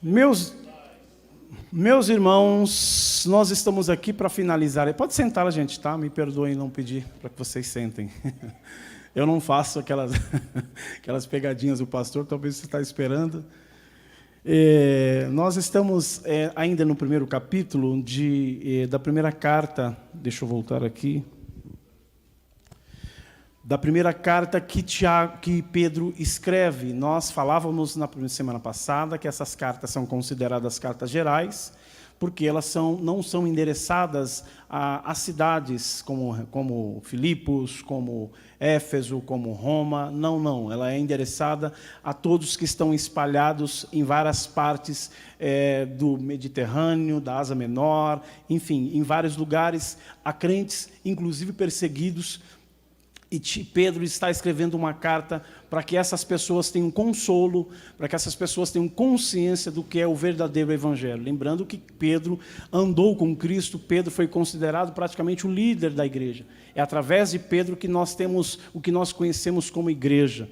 Meus irmãos, nós estamos aqui para finalizar. Pode sentar, gente, tá? Me perdoem não pedir para que vocês sentem. Eu não faço aquelas pegadinhas do pastor, talvez você está esperando. Nós estamos ainda no primeiro capítulo da primeira carta. Deixa eu voltar aqui. Da primeira carta que Pedro escreve. Nós falávamos na semana passada que essas cartas são consideradas cartas gerais, porque elas não são endereçadas a cidades como Filipos, como Éfeso, como Roma. Não. Ela é endereçada a todos que estão espalhados em várias partes do Mediterrâneo, da Ásia Menor, enfim, em vários lugares, a crentes, inclusive perseguidos. E Pedro está escrevendo uma carta para que essas pessoas tenham consolo, para que essas pessoas tenham consciência do que é o verdadeiro evangelho. Lembrando que Pedro andou com Cristo, Pedro foi considerado praticamente o líder da igreja. É através de Pedro que nós temos o que nós conhecemos como igreja.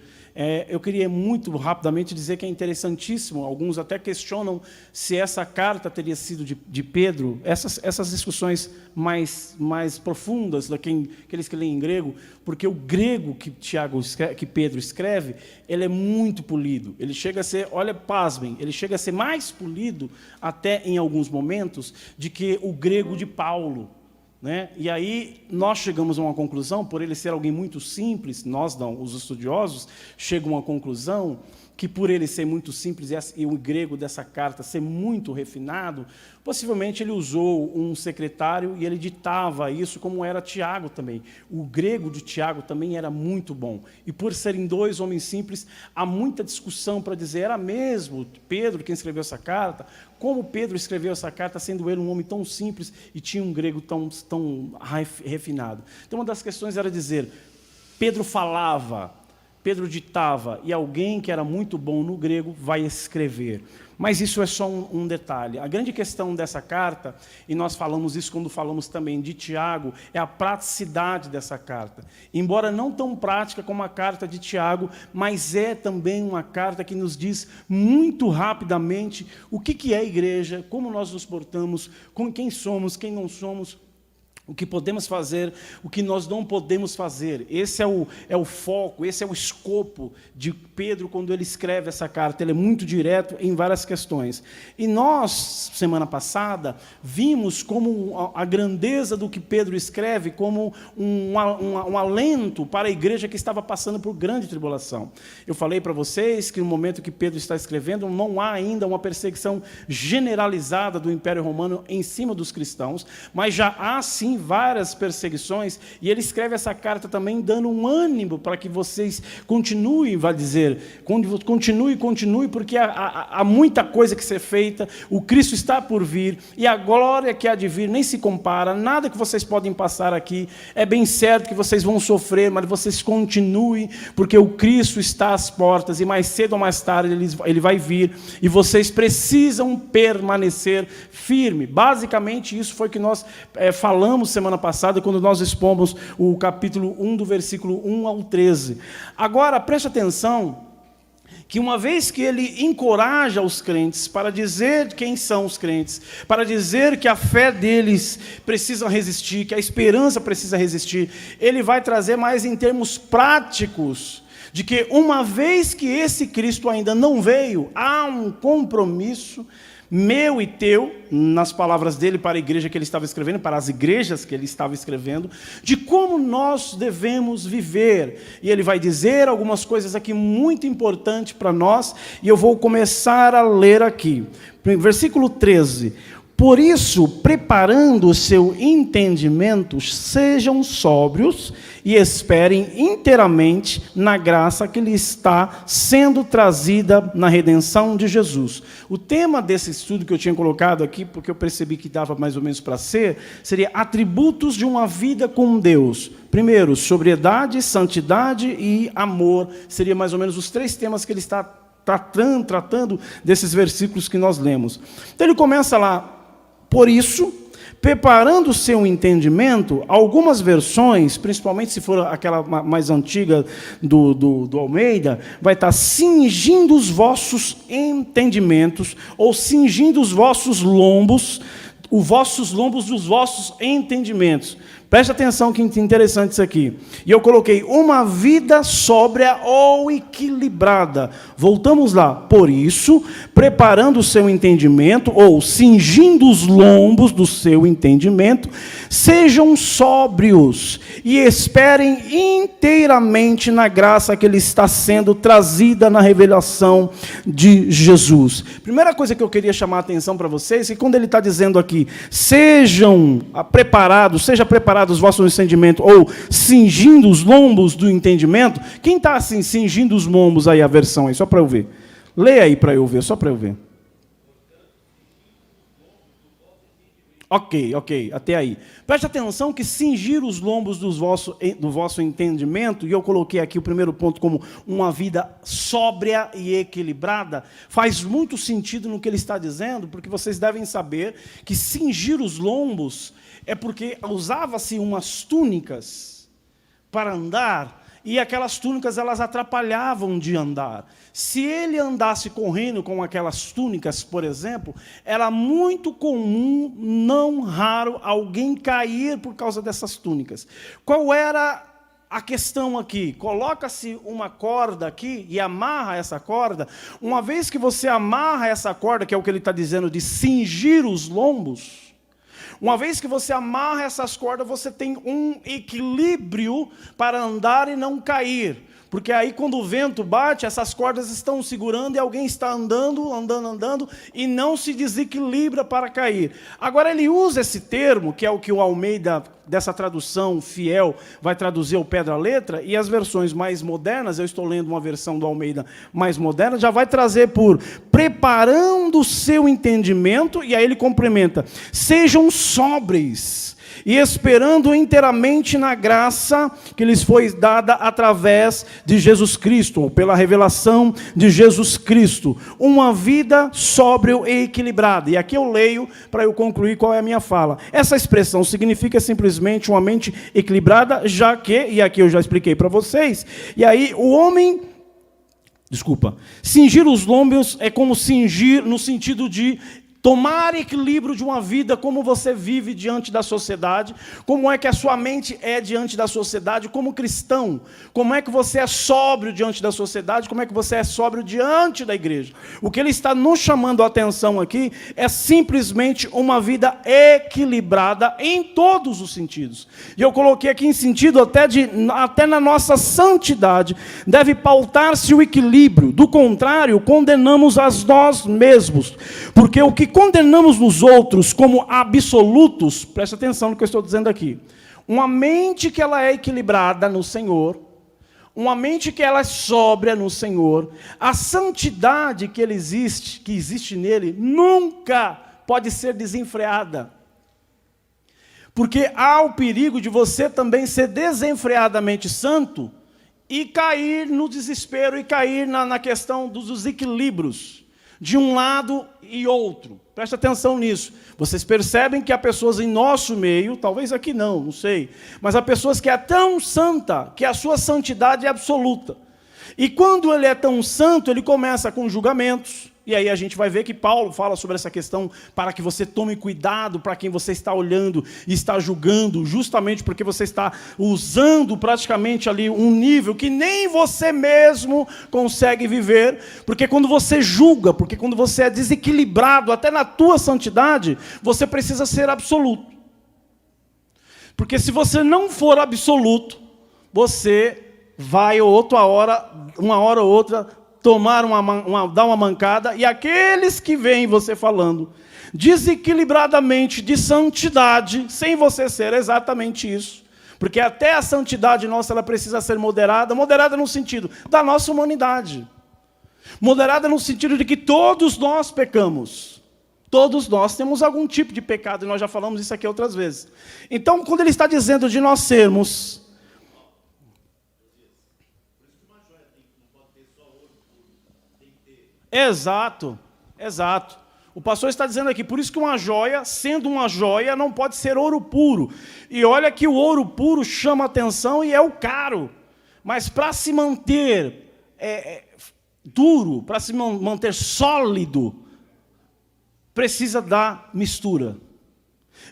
Eu queria muito rapidamente dizer que é interessantíssimo, alguns até questionam se essa carta teria sido de Pedro, essas discussões mais profundas, daqueles que leem em grego, porque o grego que Pedro escreve, ele é muito polido, ele chega a ser, olha, pasmem, ele chega a ser mais polido, até em alguns momentos, de que o grego de Paulo. Né? E aí nós chegamos a uma conclusão, por ele ser alguém muito simples, nós não, os estudiosos chegam a uma conclusão que por ele ser muito simples e o grego dessa carta ser muito refinado, possivelmente ele usou um secretário e ele ditava isso, como era Tiago também. O grego de Tiago também era muito bom. E por serem dois homens simples, há muita discussão para dizer, era mesmo Pedro quem escreveu essa carta? Como Pedro escreveu essa carta, sendo ele um homem tão simples e tinha um grego tão refinado? Então, uma das questões era dizer, Pedro falava, Pedro ditava, e alguém que era muito bom no grego vai escrever. Mas isso é só um detalhe. A grande questão dessa carta, e nós falamos isso quando falamos também de Tiago, é a praticidade dessa carta. Embora não tão prática como a carta de Tiago, mas é também uma carta que nos diz muito rapidamente o que é a igreja, como nós nos portamos, com quem somos, quem não somos, o que podemos fazer, o que nós não podemos fazer. Esse é o foco, esse é o escopo de Pedro quando ele escreve essa carta. Ele é muito direto em várias questões. E nós, semana passada, vimos como a grandeza do que Pedro escreve como um alento para a igreja que estava passando por grande tribulação. Eu falei para vocês que no momento que Pedro está escrevendo, não há ainda uma perseguição generalizada do Império Romano em cima dos cristãos, mas já há, sim, várias perseguições, e ele escreve essa carta também dando um ânimo para que vocês continuem, vai dizer, continue, porque há muita coisa que ser feita, o Cristo está por vir, e a glória que há de vir nem se compara, nada que vocês podem passar aqui, é bem certo que vocês vão sofrer, mas vocês continuem, porque o Cristo está às portas, e mais cedo ou mais tarde ele vai vir, e vocês precisam permanecer firme. Basicamente isso foi que nós falamos semana passada, quando nós expomos o capítulo 1, do versículo 1 ao 13. Agora, preste atenção, que uma vez que ele encoraja os crentes para dizer quem são os crentes, para dizer que a fé deles precisa resistir, que a esperança precisa resistir, ele vai trazer mais em termos práticos, de que uma vez que esse Cristo ainda não veio, há um compromisso meu e teu, nas palavras dele para a igreja que ele estava escrevendo, para as igrejas que ele estava escrevendo, de como nós devemos viver. E ele vai dizer algumas coisas aqui muito importantes para nós, e eu vou começar a ler aqui. Versículo 13. Por isso, preparando o seu entendimento, sejam sóbrios e esperem inteiramente na graça que lhe está sendo trazida na redenção de Jesus. O tema desse estudo que eu tinha colocado aqui, porque eu percebi que dava mais ou menos para ser, seria atributos de uma vida com Deus. Primeiro, sobriedade, santidade e amor. Seria mais ou menos os três temas que ele está tratando desses versículos que nós lemos. Então ele começa lá. Por isso, Preparando o seu entendimento, algumas versões, principalmente se for aquela mais antiga do Almeida, vai estar cingindo os vossos entendimentos, ou cingindo os vossos lombos dos vossos entendimentos. Preste atenção que interessante isso aqui. E eu coloquei uma vida sóbria ou equilibrada. Voltamos lá. Por isso, preparando o seu entendimento, ou cingindo os lombos do seu entendimento, sejam sóbrios e esperem inteiramente na graça que lhe está sendo trazida na revelação de Jesus. Primeira coisa que eu queria chamar a atenção para vocês é que quando ele está dizendo aqui, seja preparado os vossos entendimentos, ou cingindo os lombos do entendimento. Quem está assim, cingindo os lombos aí, a versão aí, só para eu ver. Leia aí para eu ver, só para eu ver. Ok, até aí. Preste atenção que cingir os lombos do vosso entendimento, e eu coloquei aqui o primeiro ponto como uma vida sóbria e equilibrada, faz muito sentido no que ele está dizendo, porque vocês devem saber que cingir os lombos é porque usava-se umas túnicas para andar, e aquelas túnicas elas atrapalhavam de andar. Se ele andasse correndo com aquelas túnicas, por exemplo, era muito comum, não raro, alguém cair por causa dessas túnicas. Qual era a questão aqui? Coloca-se uma corda aqui e amarra essa corda. Uma vez que você amarra essa corda, que é o que ele está dizendo de cingir os lombos, uma vez que você amarra essas cordas, você tem um equilíbrio para andar e não cair. Porque aí quando o vento bate, essas cordas estão segurando e alguém está andando, e não se desequilibra para cair. Agora ele usa esse termo, que é o que o Almeida, dessa tradução fiel, vai traduzir ao pé da letra, e as versões mais modernas, eu estou lendo uma versão do Almeida mais moderna, já vai trazer por preparando o seu entendimento, e aí ele complementa, sejam sóbrios, e esperando inteiramente na graça que lhes foi dada através de Jesus Cristo, ou pela revelação de Jesus Cristo. Uma vida sóbria e equilibrada. E aqui eu leio para eu concluir qual é a minha fala. Essa expressão significa simplesmente uma mente equilibrada, já que, e aqui eu já expliquei para vocês, e aí o homem... Cingir os lombos é como cingir no sentido de tomar equilíbrio de uma vida, como você vive diante da sociedade, como é que a sua mente é diante da sociedade, como cristão, como é que você é sóbrio diante da sociedade, como é que você é sóbrio diante da igreja. O que ele está nos chamando a atenção aqui é simplesmente uma vida equilibrada em todos os sentidos. E eu coloquei aqui em sentido até na nossa santidade, deve pautar-se o equilíbrio, do contrário, condenamos a nós mesmos, porque o que condenamos nos outros como absolutos, presta atenção no que eu estou dizendo aqui, uma mente que ela é equilibrada no Senhor, uma mente que ela é sóbria no Senhor, a santidade que existe nele, nunca pode ser desenfreada. Porque há o perigo de você também ser desenfreadamente santo e cair no desespero e cair na questão dos desequilíbrios de um lado e outro. Presta atenção nisso. Vocês percebem que há pessoas em nosso meio, talvez aqui não sei, mas há pessoas que é tão santa que a sua santidade é absoluta. E quando ele é tão santo, ele começa com julgamentos. E aí a gente vai ver que Paulo fala sobre essa questão para que você tome cuidado para quem você está olhando e está julgando, justamente porque você está usando praticamente ali um nível que nem você mesmo consegue viver, porque quando você julga, porque quando você é desequilibrado até na tua santidade, você precisa ser absoluto. Porque se você não for absoluto, você vai uma hora ou outra, dar uma mancada, e aqueles que veem você falando desequilibradamente de santidade, sem você ser exatamente isso, porque até a santidade nossa ela precisa ser moderada no sentido da nossa humanidade, moderada no sentido de que todos nós pecamos, todos nós temos algum tipo de pecado, e nós já falamos isso aqui outras vezes. Então, quando ele está dizendo de nós sermos... Exato. O pastor está dizendo aqui, por isso que uma joia, sendo uma joia, não pode ser ouro puro. E olha que o ouro puro chama atenção e é o caro. Mas para se manter duro, para se manter sólido, precisa da mistura.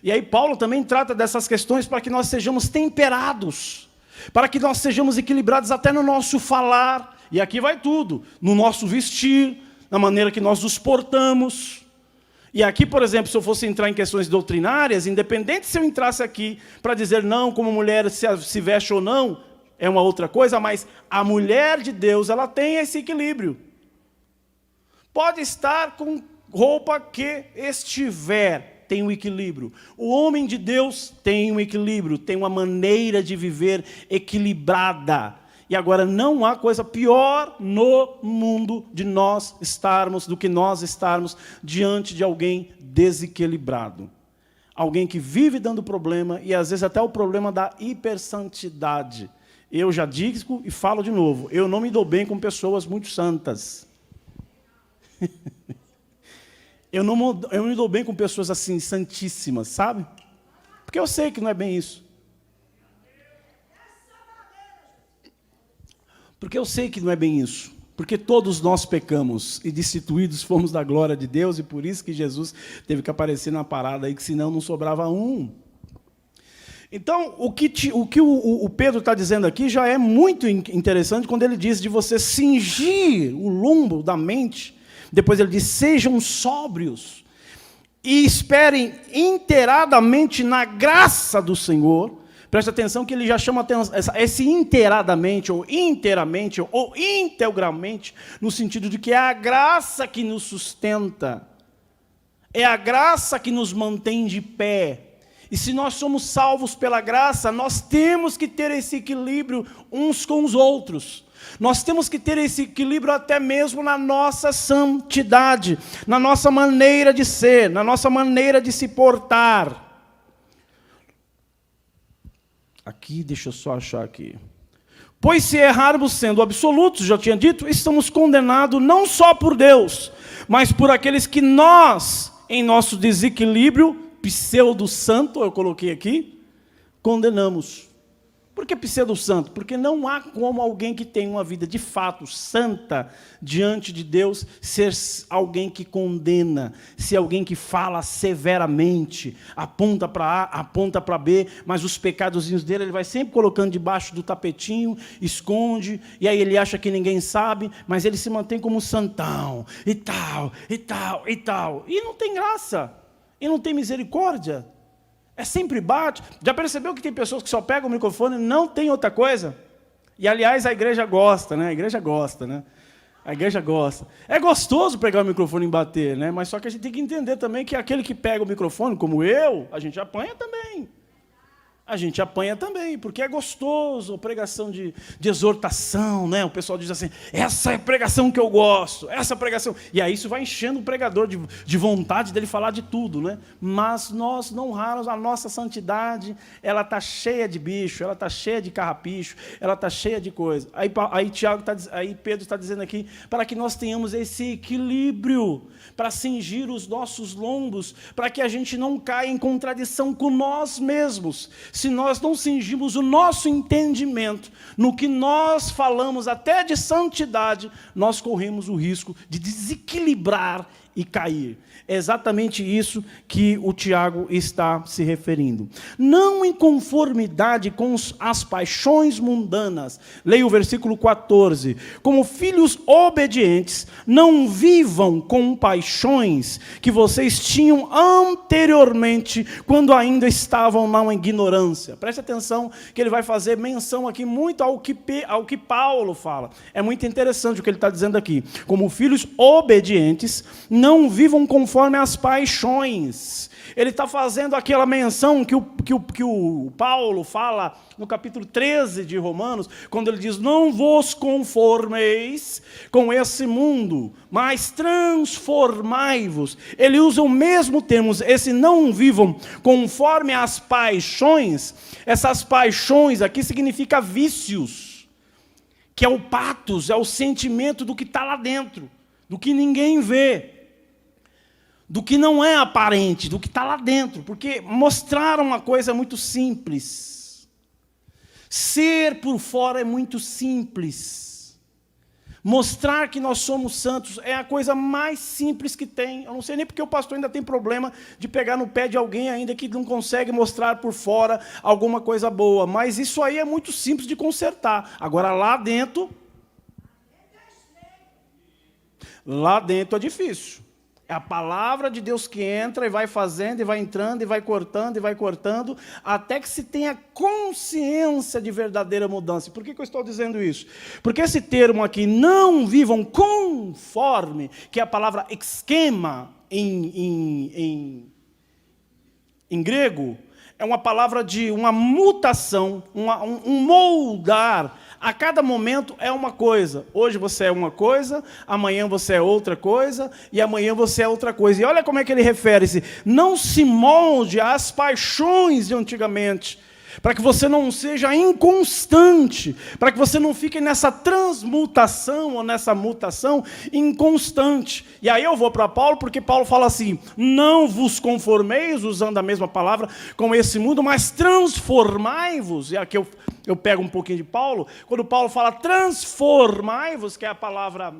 E aí Paulo também trata dessas questões para que nós sejamos temperados, para que nós sejamos equilibrados até no nosso falar, e aqui vai tudo, no nosso vestir, na maneira que nós nos portamos. E aqui, por exemplo, se eu fosse entrar em questões doutrinárias, independente se eu entrasse aqui para dizer não, como mulher se veste ou não, é uma outra coisa, mas a mulher de Deus, ela tem esse equilíbrio. Pode estar com roupa que estiver, tem um equilíbrio. O homem de Deus tem um equilíbrio, tem uma maneira de viver equilibrada. E agora não há coisa pior no mundo do que nós estarmos diante de alguém desequilibrado. Alguém que vive dando problema, e às vezes até o problema da hipersantidade. Eu já digo e falo de novo, eu não me dou bem com pessoas muito santas. Eu não me dou bem com pessoas assim, santíssimas, sabe? Porque eu sei que não é bem isso. Porque eu sei que não é bem isso. Porque todos nós pecamos e destituídos fomos da glória de Deus, e por isso que Jesus teve que aparecer na parada aí, que senão não sobrava um. Então, o que o Pedro está dizendo aqui já é muito interessante quando ele diz de você cingir o lombo da mente. Depois ele diz, sejam sóbrios e esperem inteiradamente na graça do Senhor. Preste atenção que ele já chama atenção, esse inteiradamente, ou inteiramente, ou integralmente, no sentido de que é a graça que nos sustenta, é a graça que nos mantém de pé. E se nós somos salvos pela graça, nós temos que ter esse equilíbrio uns com os outros. Nós temos que ter esse equilíbrio até mesmo na nossa santidade, na nossa maneira de ser, na nossa maneira de se portar. Aqui, deixa eu só achar aqui. Pois se errarmos sendo absolutos, já tinha dito, estamos condenados não só por Deus, mas por aqueles que nós, em nosso desequilíbrio, pseudo-santo, eu coloquei aqui, condenamos. Por que pseudo-santo? Porque não há como alguém que tem uma vida de fato santa diante de Deus ser alguém que condena, ser alguém que fala severamente, aponta para A, aponta para B, mas os pecadozinhos dele ele vai sempre colocando debaixo do tapetinho, esconde, e aí ele acha que ninguém sabe, mas ele se mantém como santão, e tal, e tal, e tal. E não tem graça, e não tem misericórdia. É sempre bate. Já percebeu que tem pessoas que só pegam o microfone e não tem outra coisa? E, aliás, a igreja gosta, né? A igreja gosta, né? A igreja gosta. É gostoso pegar o microfone e bater, né? Mas só que a gente tem que entender também que aquele que pega o microfone, como eu, a gente apanha também. A gente apanha também, porque é gostoso a pregação de exortação, né? O pessoal diz assim, essa é a pregação que eu gosto, essa pregação. E aí isso vai enchendo o pregador de vontade dele falar de tudo, né? Mas nós não honramos a nossa santidade, ela está cheia de bicho, ela está cheia de carrapicho, ela está cheia de coisa. Aí Pedro está dizendo aqui, para que nós tenhamos esse equilíbrio, para cingir os nossos lombos, para que a gente não caia em contradição com nós mesmos. Se nós não cingimos o nosso entendimento no que nós falamos até de santidade, nós corremos o risco de desequilibrar e cair. É exatamente isso que o Tiago está se referindo. Não em conformidade com as paixões mundanas. Leia o versículo 14. Como filhos obedientes, não vivam com paixões que vocês tinham anteriormente, quando ainda estavam na ignorância. Preste atenção que ele vai fazer menção aqui muito ao que Paulo fala. É muito interessante o que ele está dizendo aqui. Como filhos obedientes, não vivam conforme as paixões. Ele está fazendo aquela menção que o Paulo fala no capítulo 13 de Romanos, quando ele diz, não vos conformeis com esse mundo, mas transformai-vos. Ele usa o mesmo termo, esse não vivam conforme as paixões. Essas paixões aqui significa vícios, que é o patos, é o sentimento do que está lá dentro, do que ninguém vê. do que não é aparente, do que está lá dentro, porque mostrar uma coisa é muito simples. Ser por fora é muito simples. Mostrar que nós somos santos é a coisa mais simples que tem. Eu não sei nem porque o pastor ainda tem problema de pegar no pé de alguém ainda que não consegue mostrar por fora alguma coisa boa. Mas isso aí é muito simples de consertar. Agora, lá dentro é difícil. É a palavra de Deus que entra e vai fazendo, e vai entrando, e vai cortando, até que se tenha consciência de verdadeira mudança. Por que eu estou dizendo isso? Porque esse termo aqui, não vivam conforme, que é a palavra esquema em grego, é uma palavra de uma mutação, um moldar. A cada momento é uma coisa. Hoje você é uma coisa, amanhã você é outra coisa, e amanhã você é outra coisa. E olha como é que ele refere-se. Não se molde às paixões de antigamente, para que você não seja inconstante, para que você não fique nessa transmutação ou nessa mutação inconstante. E aí eu vou para Paulo, porque Paulo fala assim, não vos conformeis, usando a mesma palavra, com esse mundo, mas transformai-vos. E aqui eu pego um pouquinho de Paulo, quando Paulo fala transformai-vos, que é a palavra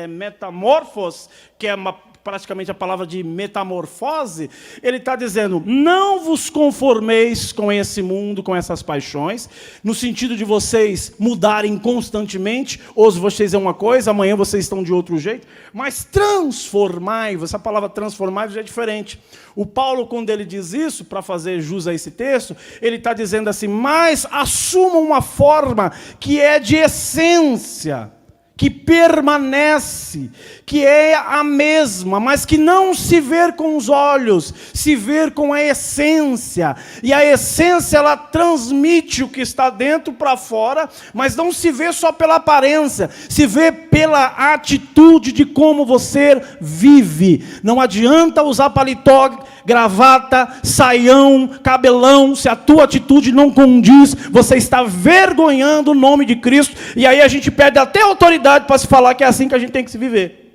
metamorfos, que é praticamente a palavra de metamorfose, ele está dizendo, não vos conformeis com esse mundo, com essas paixões, no sentido de vocês mudarem constantemente, hoje vocês é uma coisa, amanhã vocês estão de outro jeito, mas transformai-vos, essa palavra transformai-vos é diferente. O Paulo, quando ele diz isso, para fazer jus a esse texto, ele está dizendo assim, mas assumam uma forma que é de essência, que permanece, que é a mesma, mas que não se vê com os olhos, se vê com a essência. E a essência, ela transmite o que está dentro para fora, mas não se vê só pela aparência, se vê pela atitude de como você vive. Não adianta usar paletó, gravata, saião, cabelão, se a tua atitude não condiz, você está vergonhando o nome de Cristo, e aí a gente perde até a autoridade para se falar que é assim que a gente tem que se viver.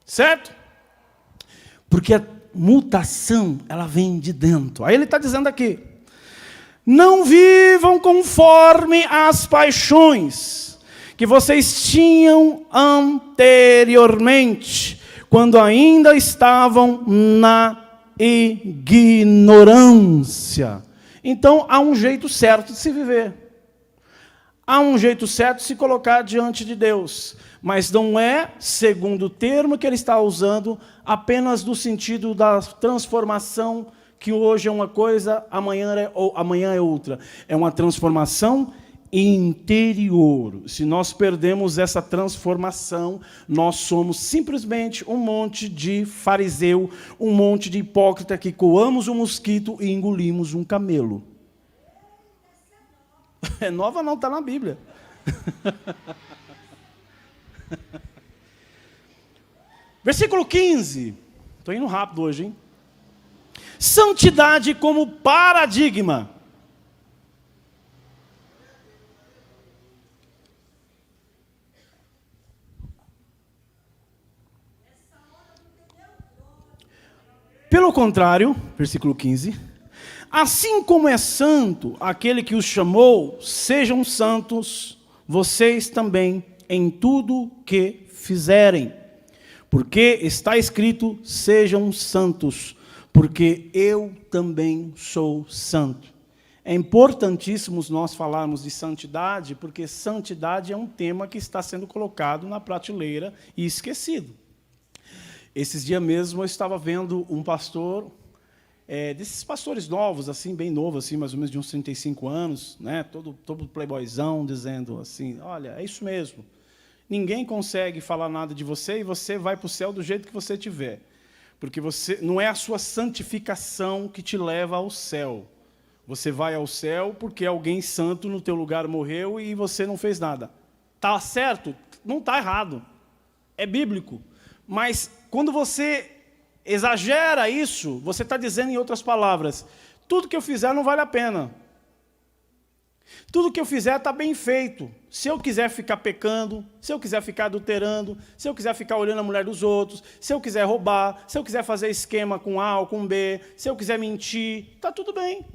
Certo? Porque a mutação, ela vem de dentro. Aí ele está dizendo aqui, não vivam conforme as paixões que vocês tinham anteriormente, quando ainda estavam na ignorância. Então, há um jeito certo de se viver. Há um jeito certo de se colocar diante de Deus. Mas não é, segundo o termo que ele está usando, apenas no sentido da transformação, que hoje é uma coisa, amanhã é outra. É uma transformação interior. Se nós perdemos essa transformação, nós somos simplesmente um monte de fariseu, um monte de hipócrita que coamos um mosquito e engolimos um camelo. É nova não, está na Bíblia. Versículo 15. Estou indo rápido hoje, hein? Santidade como paradigma. Pelo contrário, versículo 15, assim como é santo aquele que os chamou, sejam santos vocês também em tudo que fizerem. Porque está escrito, sejam santos, porque eu também sou santo. É importantíssimo nós falarmos de santidade, porque santidade é um tema que está sendo colocado na prateleira e esquecido. Esses dias mesmo eu estava vendo um pastor, desses pastores novos, assim, bem novo, assim, mais ou menos de uns 35 anos, né, todo playboyzão, dizendo assim, olha, é isso mesmo, ninguém consegue falar nada de você e você vai para o céu do jeito que você tiver, porque você, não é a sua santificação que te leva ao céu, você vai ao céu porque alguém santo no teu lugar morreu e você não fez nada. Está certo? Não está errado, é bíblico. Mas quando você exagera isso, você está dizendo em outras palavras, tudo que eu fizer não vale a pena. Tudo que eu fizer está bem feito. Se eu quiser ficar pecando, se eu quiser ficar adulterando, se eu quiser ficar olhando a mulher dos outros, se eu quiser roubar, se eu quiser fazer esquema com A ou com B, se eu quiser mentir, está tudo bem.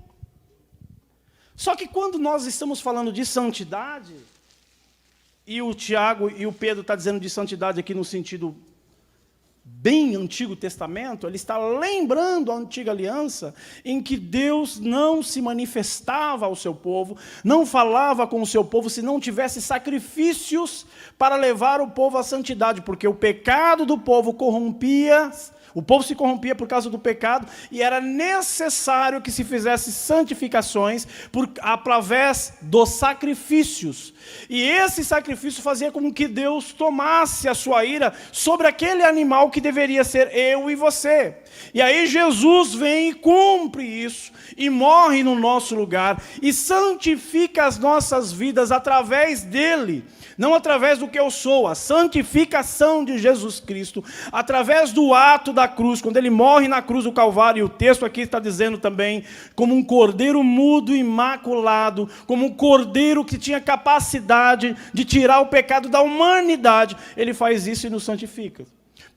Só que quando nós estamos falando de santidade, e o Tiago e o Pedro estão dizendo de santidade aqui no sentido bem Antigo Testamento, ele está lembrando a antiga aliança, em que Deus não se manifestava ao seu povo, não falava com o seu povo, se não tivesse sacrifícios para levar o povo à santidade, porque o pecado do povo corrompia. O povo se corrompia por causa do pecado e era necessário que se fizesse santificações através dos sacrifícios. E esse sacrifício fazia com que Deus tomasse a sua ira sobre aquele animal que deveria ser eu e você. E aí Jesus vem e cumpre isso, e morre no nosso lugar, e santifica as nossas vidas através dele. Não através do que eu sou, a santificação de Jesus Cristo, através do ato da cruz, quando ele morre na cruz do Calvário, e o texto aqui está dizendo também, como um cordeiro mudo, imaculado, como um cordeiro que tinha capacidade de tirar o pecado da humanidade, ele faz isso e nos santifica.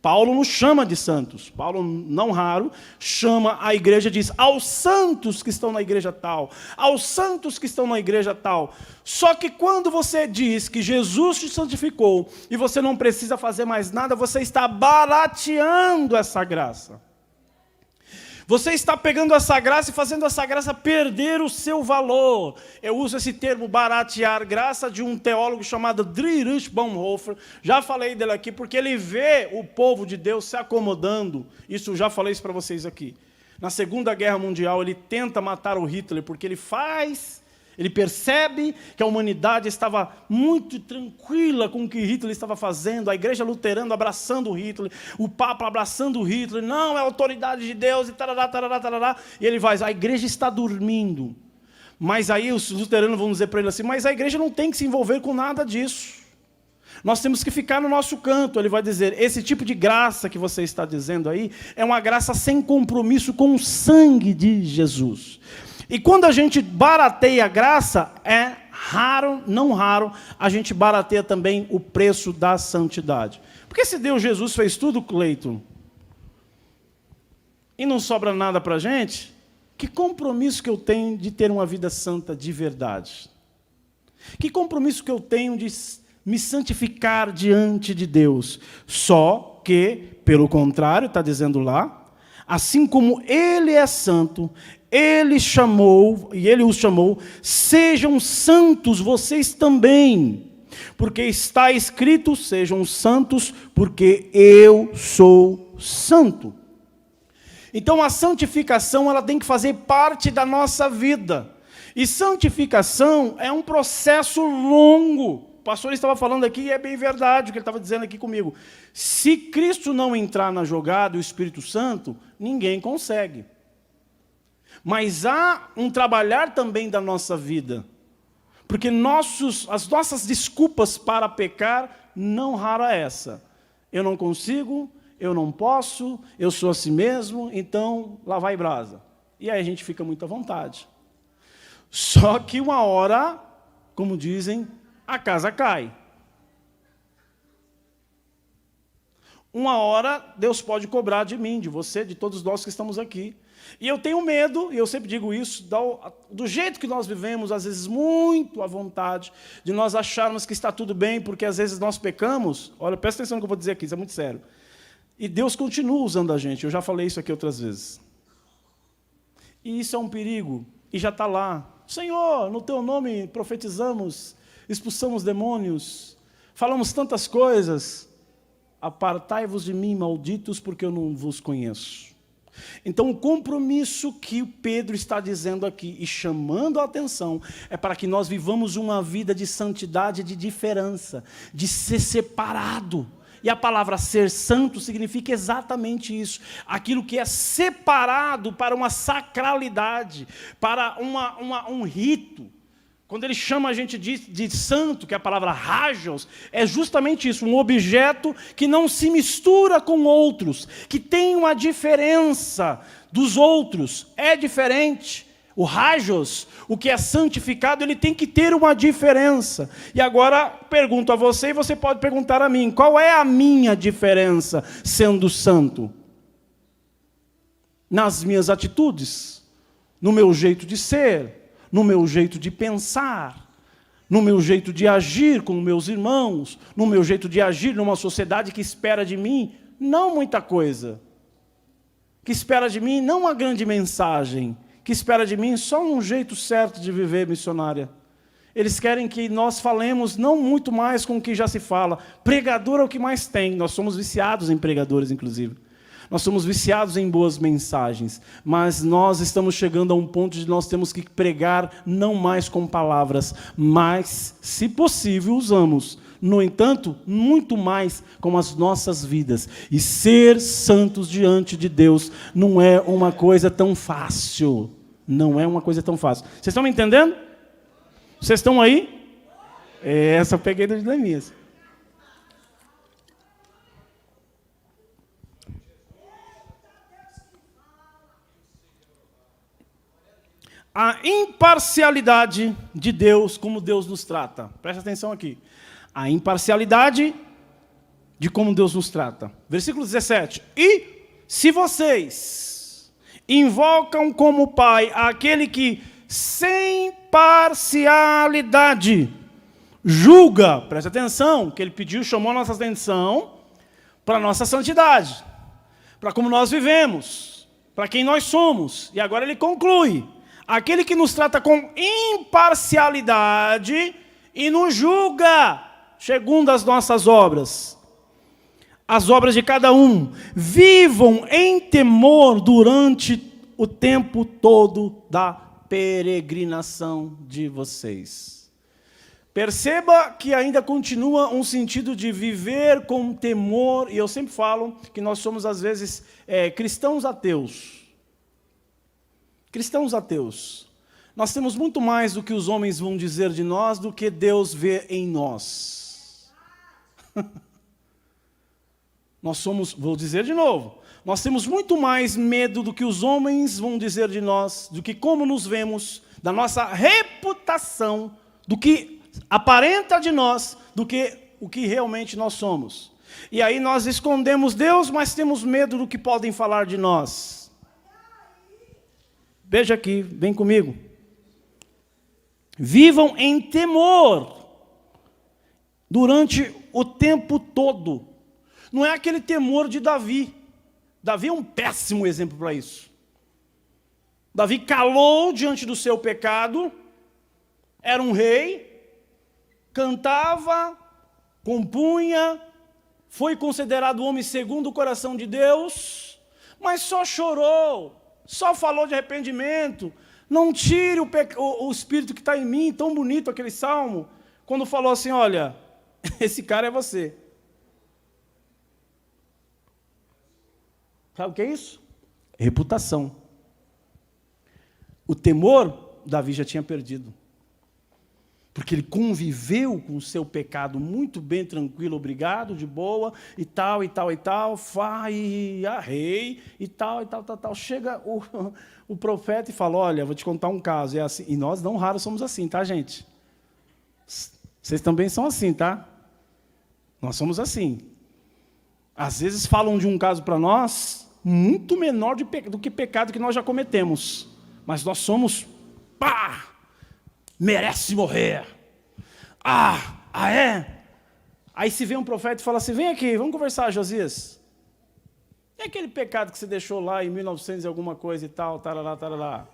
Paulo nos chama de santos. Paulo, não raro, chama a igreja e diz, aos santos que estão na igreja tal, aos santos que estão na igreja tal. Só que quando você diz que Jesus te santificou e você não precisa fazer mais nada, você está barateando essa graça. Você está pegando essa graça e fazendo essa graça perder o seu valor. Eu uso esse termo baratear graça de um teólogo chamado Dietrich Bonhoeffer. Já falei dele aqui porque ele vê o povo de Deus se acomodando. Isso, já falei isso para vocês aqui. Na Segunda Guerra Mundial ele tenta matar o Hitler porque ele percebe que a humanidade estava muito tranquila com o que Hitler estava fazendo, a igreja luterana abraçando o Hitler, o Papa abraçando o Hitler, não, é a autoridade de Deus, e tarará, tarará, tarará. E ele vai, a igreja está dormindo. Mas aí os luteranos vão dizer para ele assim, mas a igreja não tem que se envolver com nada disso. Nós temos que ficar no nosso canto. Ele vai dizer, esse tipo de graça que você está dizendo aí, é uma graça sem compromisso com o sangue de Jesus. E quando a gente barateia a graça, é raro, não raro, a gente barateia também o preço da santidade. Porque se Deus Jesus fez tudo, Cleiton, e não sobra nada para a gente, que compromisso que eu tenho de ter uma vida santa de verdade? Que compromisso que eu tenho de me santificar diante de Deus? Só que, pelo contrário, está dizendo lá, assim como Ele é santo, Ele chamou, e Ele os chamou, sejam santos vocês também, porque está escrito, sejam santos, porque eu sou santo. Então a santificação ela tem que fazer parte da nossa vida, e santificação é um processo longo. O pastor estava falando aqui, e é bem verdade o que ele estava dizendo aqui comigo. Se Cristo não entrar na jogada, o Espírito Santo, ninguém consegue. Mas há um trabalhar também da nossa vida. Porque as nossas desculpas para pecar, não rara essa. Eu não consigo, eu não posso, eu sou assim mesmo, então lá vai brasa. E aí a gente fica muito à vontade. Só que uma hora, como dizem, a casa cai. Uma hora Deus pode cobrar de mim, de você, de todos nós que estamos aqui. E eu tenho medo, e eu sempre digo isso, do jeito que nós vivemos, às vezes muito à vontade, de nós acharmos que está tudo bem, porque às vezes nós pecamos. Olha, presta atenção no que eu vou dizer aqui, isso é muito sério. E Deus continua usando a gente, eu já falei isso aqui outras vezes. E isso é um perigo, e já está lá. Senhor, no teu nome profetizamos, expulsamos demônios, falamos tantas coisas. Apartai-vos de mim, malditos, porque eu não vos conheço. Então, o compromisso que o Pedro está dizendo aqui e chamando a atenção é para que nós vivamos uma vida de santidade, de diferença, de ser separado. E a palavra ser santo significa exatamente isso. Aquilo que é separado para uma sacralidade, para um rito. Quando ele chama a gente de santo, que é a palavra hagios, é justamente isso, um objeto que não se mistura com outros, que tem uma diferença dos outros, é diferente. O hajos, o que é santificado, ele tem que ter uma diferença. E agora pergunto a você, e você pode perguntar a mim, qual é a minha diferença sendo santo? Nas minhas atitudes, no meu jeito de ser, no meu jeito de pensar, no meu jeito de agir com meus irmãos, no meu jeito de agir numa sociedade que espera de mim, não muita coisa. Que espera de mim não uma grande mensagem, que espera de mim só um jeito certo de viver, missionária. Eles querem que nós falemos não muito mais com o que já se fala. Pregador é o que mais tem. Nós somos viciados em pregadores, inclusive. Nós somos viciados em boas mensagens. Mas nós estamos chegando a um ponto de nós temos que pregar não mais com palavras, mas, se possível, usamos. No entanto, muito mais com as nossas vidas. E ser santos diante de Deus não é uma coisa tão fácil. Não é uma coisa tão fácil. Vocês estão me entendendo? Vocês estão aí? Essa eu peguei do Neemias. A imparcialidade de Deus, como Deus nos trata. Presta atenção aqui. A imparcialidade de como Deus nos trata. Versículo 17. E se vocês invocam como Pai aquele que, sem parcialidade, julga, presta atenção, que ele pediu, chamou a nossa atenção para a nossa santidade, para como nós vivemos, para quem nós somos. E agora ele conclui. Aquele que nos trata com imparcialidade e nos julga, segundo as nossas obras, as obras de cada um. Vivam em temor durante o tempo todo da peregrinação de vocês. Perceba que ainda continua um sentido de viver com temor, e eu sempre falo que nós somos, às vezes, cristãos ateus. Cristãos ateus. Nós temos muito mais do que os homens vão dizer de nós do que Deus vê em nós. Nós somos, vou dizer de novo, nós temos muito mais medo do que os homens vão dizer de nós, do que como nos vemos, da nossa reputação, do que aparenta de nós, do que o que realmente nós somos. E aí nós escondemos Deus, mas temos medo do que podem falar de nós. Veja aqui, vem comigo. Vivam em temor durante o tempo todo. Não é aquele temor de Davi. Davi é um péssimo exemplo para isso. Davi calou diante do seu pecado, era um rei, cantava, compunha, foi considerado homem segundo o coração de Deus, mas só chorou. Só falou de arrependimento. Não tire o espírito que está em mim, tão bonito aquele salmo, quando falou assim, olha, esse cara é você. Sabe o que é isso? Reputação. O temor, Davi já tinha perdido. Porque ele conviveu com o seu pecado muito bem, tranquilo, obrigado, de boa, e tal, e tal, e tal, rei, e tal, e tal, tal, tal. Chega o profeta e fala, olha, vou te contar um caso, é assim. E nós não raro somos assim, tá, gente? Vocês também são assim, tá? Nós somos assim. Às vezes falam de um caso para nós, muito menor do que pecado que nós já cometemos. Mas nós somos, merece morrer. É? Aí se vê um profeta e fala assim, vem aqui, vamos conversar, Josias. E aquele pecado que você deixou lá em 1900 e alguma coisa e tal, tarará, tarará.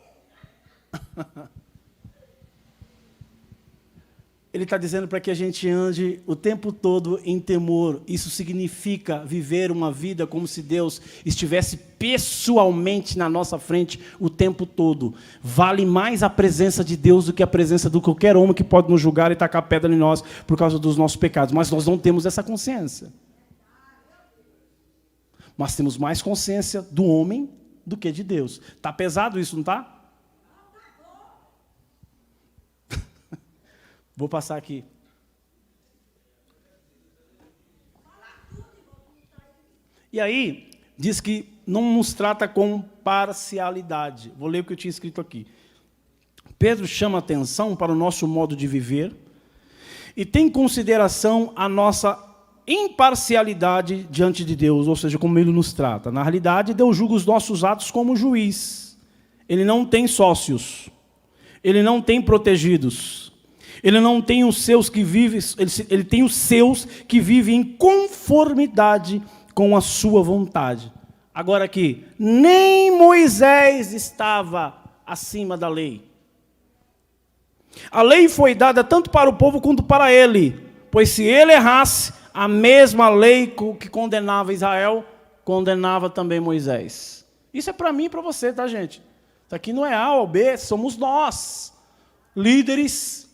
Ele está dizendo para que a gente ande o tempo todo em temor. Isso significa viver uma vida como se Deus estivesse pessoalmente na nossa frente o tempo todo. Vale mais a presença de Deus do que a presença de qualquer homem que pode nos julgar e tacar pedra em nós por causa dos nossos pecados. Mas nós não temos essa consciência. Mas temos mais consciência do homem do que de Deus. Está pesado isso, não está? Vou passar aqui. E aí, diz que não nos trata com parcialidade. Vou ler o que eu tinha escrito aqui. Pedro chama atenção para o nosso modo de viver e tem em consideração a nossa imparcialidade diante de Deus, ou seja, como Ele nos trata. Na realidade, Deus julga os nossos atos como juiz. Ele não tem sócios, Ele não tem protegidos, Ele não tem os seus que vivem, Ele tem os seus que vivem em conformidade com a sua vontade. Agora aqui, nem Moisés estava acima da lei. A lei foi dada tanto para o povo quanto para ele, pois se ele errasse, a mesma lei que condenava Israel, condenava também Moisés. Isso é para mim e para você, tá, gente? Isso aqui não é A ou B, somos nós, líderes.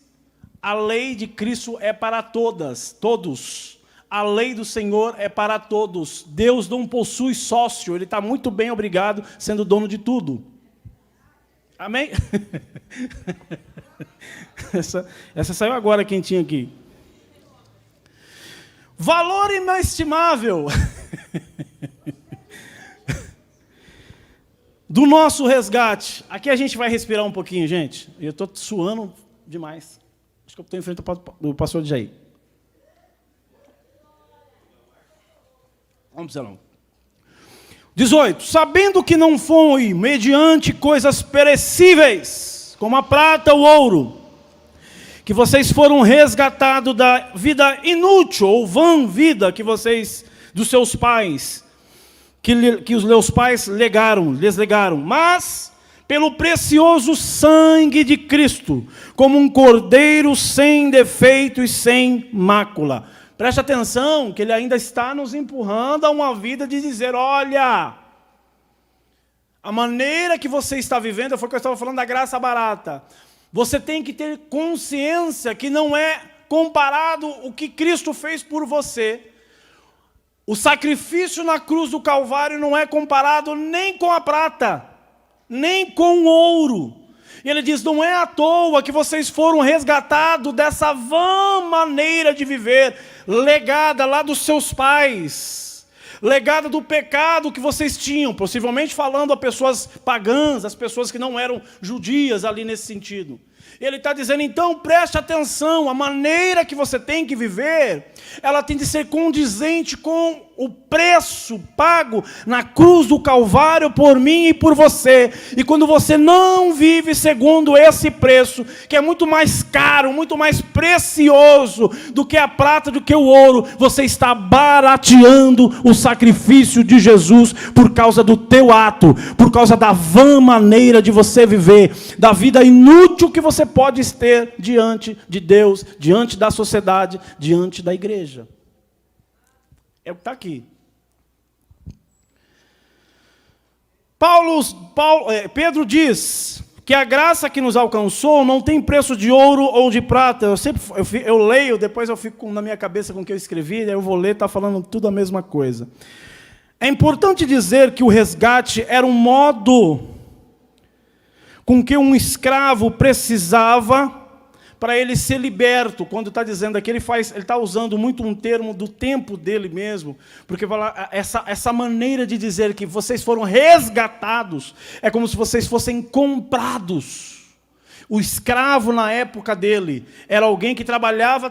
A lei de Cristo é para todos. A lei do Senhor é para todos. Deus não possui sócio, Ele está muito bem, obrigado, sendo dono de tudo. Amém? Essa saiu agora, quentinha aqui. Valor inestimável do nosso resgate. Aqui a gente vai respirar um pouquinho, gente. Eu estou suando demais. Acho que eu estou em frente ao pastor de Jair. Vamos, Zelão. 18. Sabendo que não foi mediante coisas perecíveis, como a prata ou ouro, que vocês foram resgatados da vida inútil ou vã vida que vocês, dos seus pais, que os meus pais lhes legaram, mas pelo precioso sangue de Cristo, como um cordeiro sem defeito e sem mácula. Preste atenção, que ele ainda está nos empurrando a uma vida de dizer, olha, a maneira que você está vivendo, foi o que eu estava falando da graça barata. Você tem que ter consciência que não é comparado o que Cristo fez por você. O sacrifício na cruz do Calvário não é comparado nem com a prata, nem com o ouro. E ele diz, não é à toa que vocês foram resgatados dessa vã maneira de viver, legada lá dos seus pais, legada do pecado que vocês tinham, possivelmente falando a pessoas pagãs, as pessoas que não eram judias ali nesse sentido. Ele está dizendo, então preste atenção, a maneira que você tem que viver, ela tem de ser condizente com o preço pago na cruz do Calvário por mim e por você. E quando você não vive segundo esse preço, que é muito mais caro, muito mais precioso do que a prata, do que o ouro, você está barateando o sacrifício de Jesus por causa do teu ato, por causa da vã maneira de você viver, da vida inútil que você pode ter diante de Deus, diante da sociedade, diante da igreja. É o que está aqui. Pedro diz que a graça que nos alcançou não tem preço de ouro ou de prata. Eu leio, depois eu fico na minha cabeça com o que eu escrevi, aí eu vou ler, está falando tudo a mesma coisa. É importante dizer que o resgate era um modo com que um escravo precisava para ele ser liberto. Quando está dizendo aqui, ele está usando muito um termo do tempo dele mesmo, porque essa maneira de dizer que vocês foram resgatados, é como se vocês fossem comprados. O escravo na época dele era alguém que trabalhava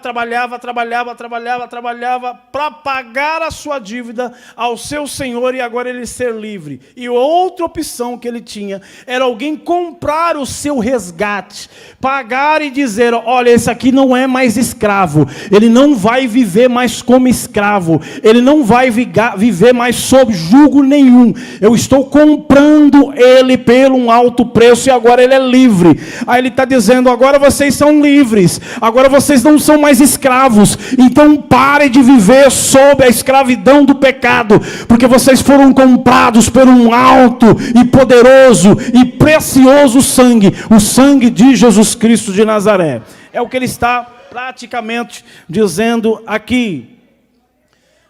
para pagar a sua dívida ao seu senhor e agora ele ser livre. E outra opção que ele tinha era alguém comprar o seu resgate, pagar e dizer, olha, esse aqui não é mais escravo, ele não vai viver mais como escravo, ele não vai viver mais sob jugo nenhum, eu estou comprando ele pelo um alto preço e agora ele é livre. Aí ele está dizendo, agora vocês são livres, agora vocês não são mais escravos, então pare de viver sob a escravidão do pecado, porque vocês foram comprados por um alto e poderoso e precioso sangue, o sangue de Jesus Cristo de Nazaré. É o que ele está praticamente dizendo aqui.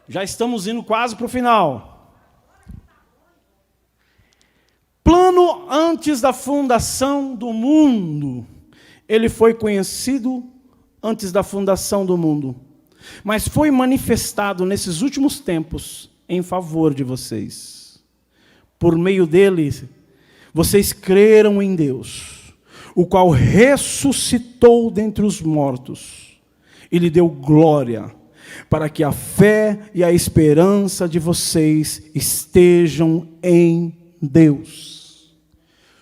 Já estamos indo quase para o final. Plano antes da fundação do mundo. Ele foi conhecido antes da fundação do mundo, mas foi manifestado nesses últimos tempos em favor de vocês. Por meio dele, vocês creram em Deus. o qual ressuscitou dentre os mortos e lhe deu glória, para que a fé e a esperança de vocês estejam em Deus.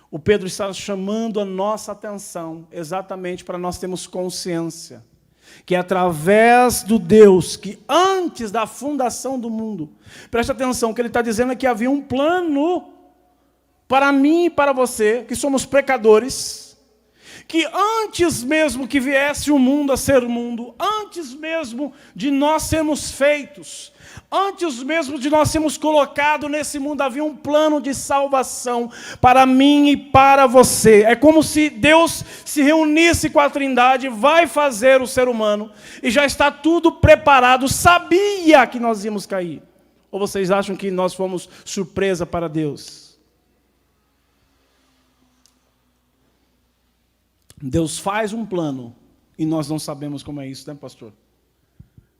O Pedro está chamando a nossa atenção exatamente para nós termos consciência que através do Deus que antes da fundação do mundo, preste atenção, que ele está dizendo é que havia um plano para mim e para você, que somos pecadores, que antes mesmo que viesse o mundo a ser mundo, antes mesmo de nós sermos feitos, antes mesmo de nós sermos colocados nesse mundo, havia um plano de salvação para mim e para você. É como se Deus se reunisse com a Trindade, vai fazer o ser humano, e já está tudo preparado, sabia que nós íamos cair. Ou vocês acham que nós fomos surpresa para Deus? Deus faz um plano, e nós não sabemos como é isso, né, pastor?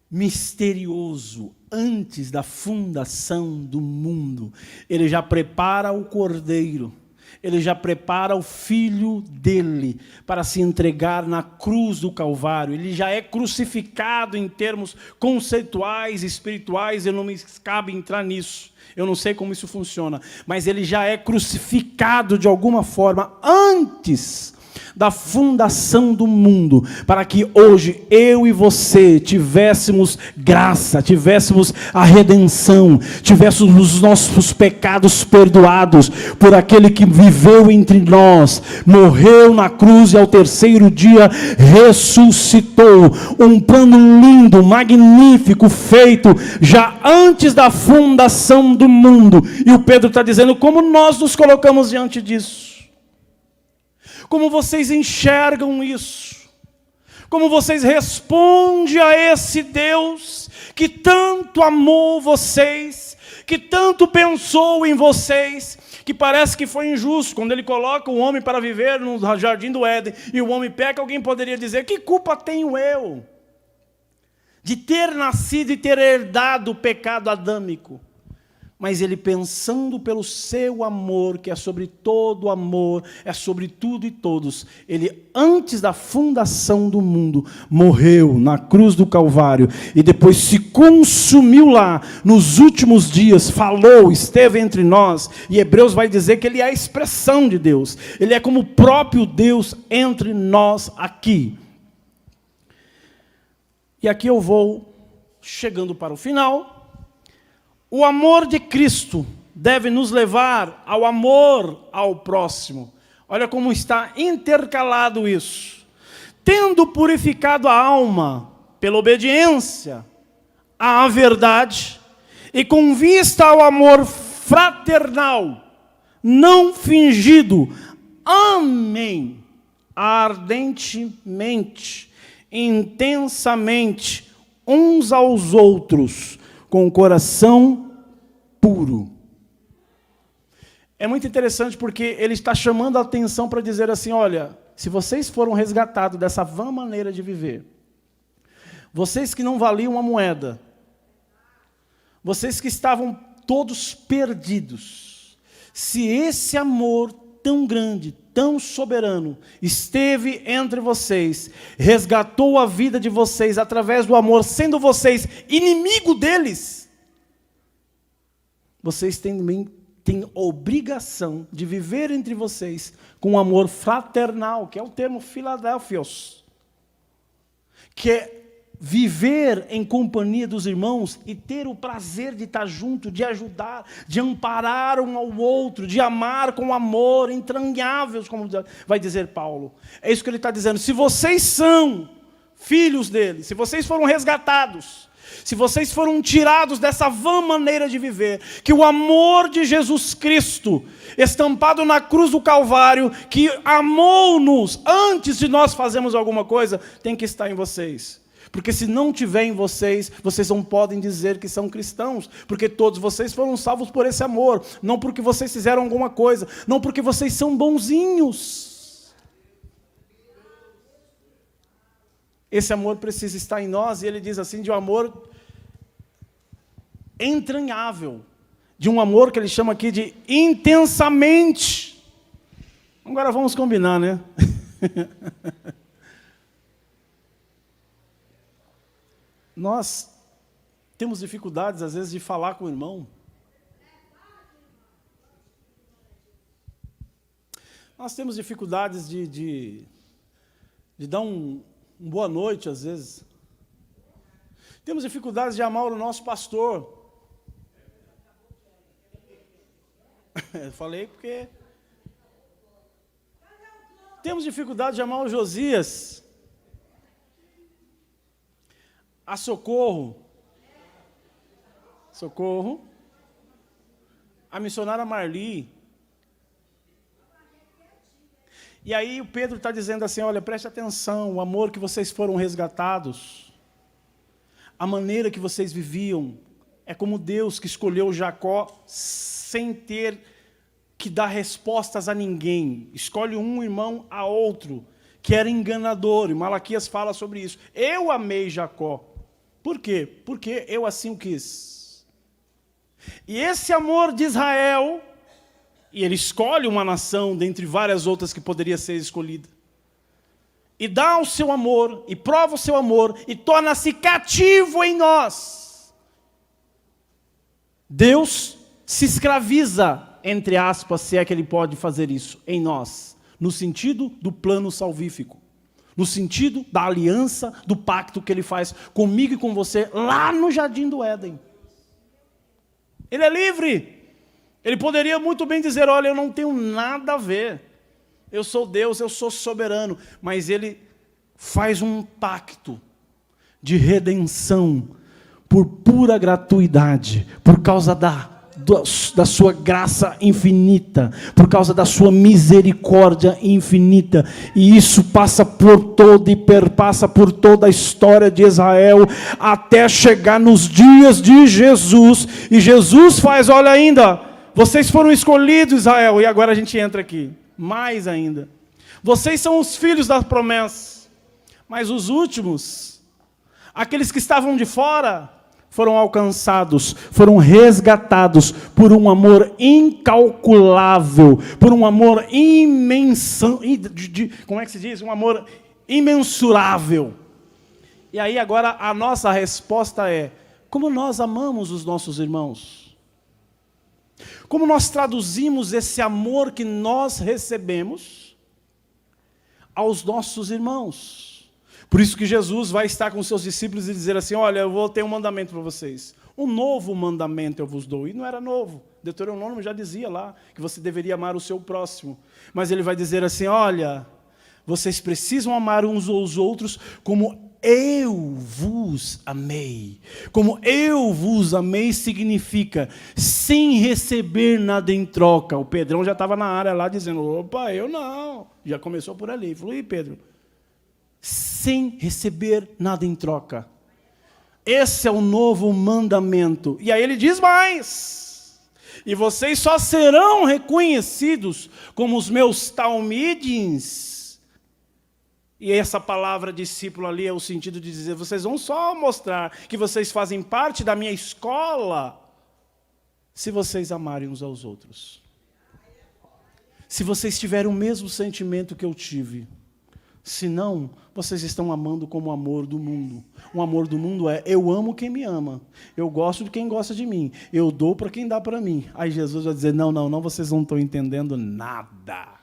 Misterioso, antes da fundação do mundo, ele já prepara o cordeiro, ele já prepara o filho dele para se entregar na cruz do Calvário. Ele já é crucificado em termos conceituais, espirituais, eu não me cabe entrar nisso, eu não sei como isso funciona, mas ele já é crucificado de alguma forma antes da fundação do mundo, para que hoje eu e você tivéssemos graça, tivéssemos a redenção, tivéssemos os nossos pecados perdoados por aquele que viveu entre nós, morreu na cruz e ao terceiro dia ressuscitou. Um plano lindo, magnífico, feito já antes da fundação do mundo. E o Pedro está dizendo como nós nos colocamos diante disso. Como vocês enxergam isso? Como vocês respondem a esse Deus que tanto amou vocês, que tanto pensou em vocês, que parece que foi injusto, quando ele coloca o homem para viver no jardim do Éden, e o homem peca, alguém poderia dizer, que culpa tenho eu de ter nascido e ter herdado o pecado adâmico? Mas ele, pensando pelo seu amor, que é sobre todo amor, é sobre tudo e todos, ele, antes da fundação do mundo, morreu na cruz do Calvário, e depois se consumiu lá, nos últimos dias, falou, esteve entre nós, e Hebreus vai dizer que ele é a expressão de Deus, ele é como o próprio Deus entre nós aqui. E aqui eu vou chegando para o final. O amor de Cristo deve nos levar ao amor ao próximo. Olha como está intercalado isso. Tendo purificado a alma pela obediência à verdade e com vista ao amor fraternal, não fingido, amem ardentemente, intensamente, uns aos outros, com o coração puro. É muito interessante porque ele está chamando a atenção para dizer assim, olha, se vocês foram resgatados dessa vã maneira de viver, vocês que não valiam uma moeda, vocês que estavam todos perdidos, se esse amor tão grande, tão soberano, esteve entre vocês, resgatou a vida de vocês através do amor, sendo vocês inimigo deles, vocês também têm obrigação de viver entre vocês com um amor fraternal, que é o termo Filadélfios, que é viver em companhia dos irmãos e ter o prazer de estar junto, de ajudar, de amparar um ao outro, de amar com amor entranhável, como vai dizer Paulo. É isso que ele está dizendo. Se vocês são filhos dele, se vocês foram resgatados, se vocês foram tirados dessa vã maneira de viver, que o amor de Jesus Cristo, estampado na cruz do Calvário, que amou-nos antes de nós fazermos alguma coisa, tem que estar em vocês. Porque se não tiver em vocês, vocês não podem dizer que são cristãos, porque todos vocês foram salvos por esse amor, não porque vocês fizeram alguma coisa, não porque vocês são bonzinhos. Esse amor precisa estar em nós, e ele diz assim, de um amor entranhável, de um amor que ele chama aqui de intensamente. Agora vamos combinar, né? Nós temos dificuldades, às vezes, de falar com o irmão. Nós temos dificuldades de dar uma boa noite, às vezes. Temos dificuldades de amar o nosso pastor. Eu falei porque... Temos dificuldade de amar o Josias. A Socorro. A missionária Marli. E aí o Pedro está dizendo assim, olha, preste atenção, o amor que vocês foram resgatados, a maneira que vocês viviam, é como Deus que escolheu Jacó sem ter que dar respostas a ninguém. Escolhe um irmão a outro, que era enganador, e Malaquias fala sobre isso. Eu amei Jacó. Por quê? Porque eu assim o quis. E esse amor de Israel... E ele escolhe uma nação dentre várias outras que poderia ser escolhida. E dá o seu amor, e prova o seu amor, e torna-se cativo em nós. Deus se escraviza, entre aspas, se é que ele pode fazer isso, em nós. No sentido do plano salvífico. No sentido da aliança, do pacto que ele faz comigo e com você, lá no Jardim do Éden. Ele é livre. Ele poderia muito bem dizer, olha, eu não tenho nada a ver. Eu sou Deus, eu sou soberano. Mas ele faz um pacto de redenção por pura gratuidade, por causa da sua graça infinita, por causa da sua misericórdia infinita. E isso passa por todo e perpassa por toda a história de Israel, até chegar nos dias de Jesus. E Jesus faz, olha ainda... Vocês foram escolhidos, Israel, e agora a gente entra aqui, mais ainda. Vocês são os filhos da promessa, mas os últimos, aqueles que estavam de fora, foram alcançados, foram resgatados por um amor incalculável, por um amor imenso, como é que se diz? Um amor imensurável. E aí agora a nossa resposta é, como nós amamos os nossos irmãos? Como nós traduzimos esse amor que nós recebemos aos nossos irmãos? Por isso que Jesus vai estar com os seus discípulos e dizer assim, olha, eu vou ter um mandamento para vocês. Um novo mandamento eu vos dou. E não era novo. Deuteronômio já dizia lá que você deveria amar o seu próximo. Mas ele vai dizer assim, olha, vocês precisam amar uns aos outros como eu vos amei. Como eu vos amei significa sem receber nada em troca. O Pedrão já estava na área lá dizendo, opa, eu não. Já começou por ali. Falou, e Pedro? Sem receber nada em troca. Esse é o novo mandamento. E aí ele diz mais. E vocês só serão reconhecidos como os meus talmidins. E essa palavra discípulo ali é o sentido de dizer, vocês vão só mostrar que vocês fazem parte da minha escola, se vocês amarem uns aos outros. Se vocês tiverem o mesmo sentimento que eu tive. Se não, vocês estão amando como o amor do mundo. O amor do mundo é, eu amo quem me ama. Eu gosto de quem gosta de mim. Eu dou para quem dá para mim. Aí Jesus vai dizer, não, vocês não estão entendendo nada.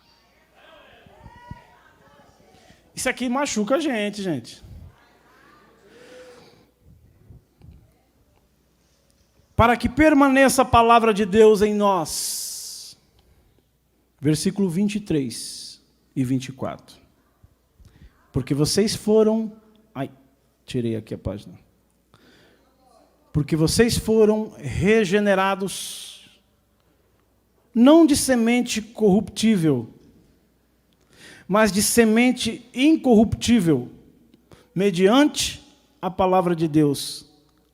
Isso aqui machuca a gente. Para que permaneça a palavra de Deus em nós. Versículo 23 e 24. Porque vocês foram... tirei aqui a página. Porque vocês foram regenerados, não de semente corruptível, mas de semente incorruptível, mediante a palavra de Deus,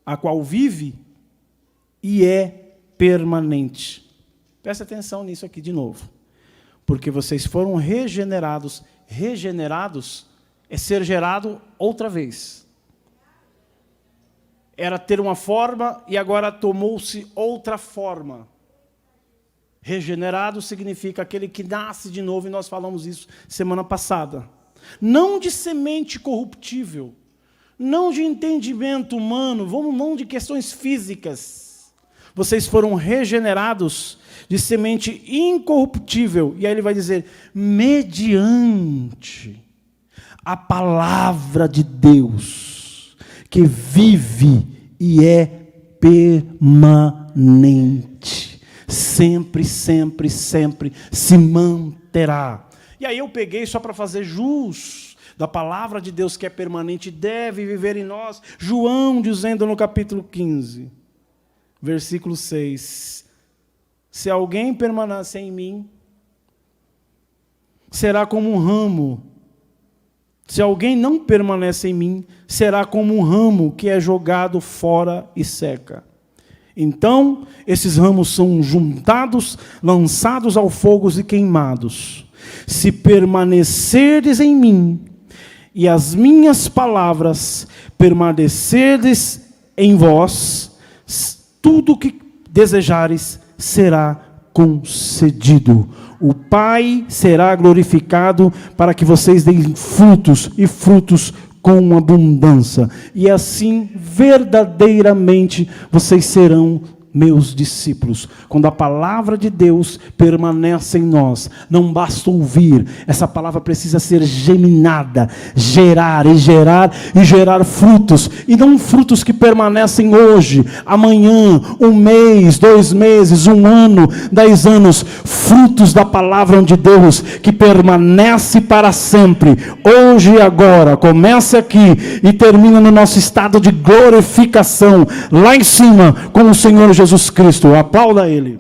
a qual vive e é permanente. Presta atenção nisso aqui de novo. Porque vocês foram regenerados. Regenerados é ser gerado outra vez. Era ter uma forma e agora tomou-se outra forma. Regenerado significa aquele que nasce de novo, e nós falamos isso semana passada. não de semente corruptível, não de entendimento humano, não de questões físicas. Vocês foram regenerados de semente incorruptível. E aí ele vai dizer, mediante a palavra de Deus, que vive e é permanente. Sempre, sempre, sempre se manterá. E aí eu peguei só para fazer jus da palavra de Deus que é permanente, deve viver em nós. João dizendo no capítulo 15, versículo 6, se alguém permanecer em mim, será como um ramo. Se alguém não permanece em mim, será como um ramo que é jogado fora e seca. Então, esses ramos são juntados, lançados ao fogo e queimados. Se permanecerdes em mim, e as minhas palavras permanecerdes em vós, tudo o que desejares será concedido. O Pai será glorificado para que vocês deem frutos, e frutos com abundância. E assim, verdadeiramente, vocês serão meus discípulos. Quando a palavra de Deus permanece em nós, não basta ouvir, essa palavra precisa ser geminada, gerar frutos, e não frutos que permanecem hoje, amanhã, 1 mês, 2 meses, 1 ano, 10 anos, frutos da palavra de Deus, que permanece para sempre, hoje e agora, começa aqui e termina no nosso estado de glorificação, lá em cima, com o Senhor Jesus Cristo. Aplauda Ele.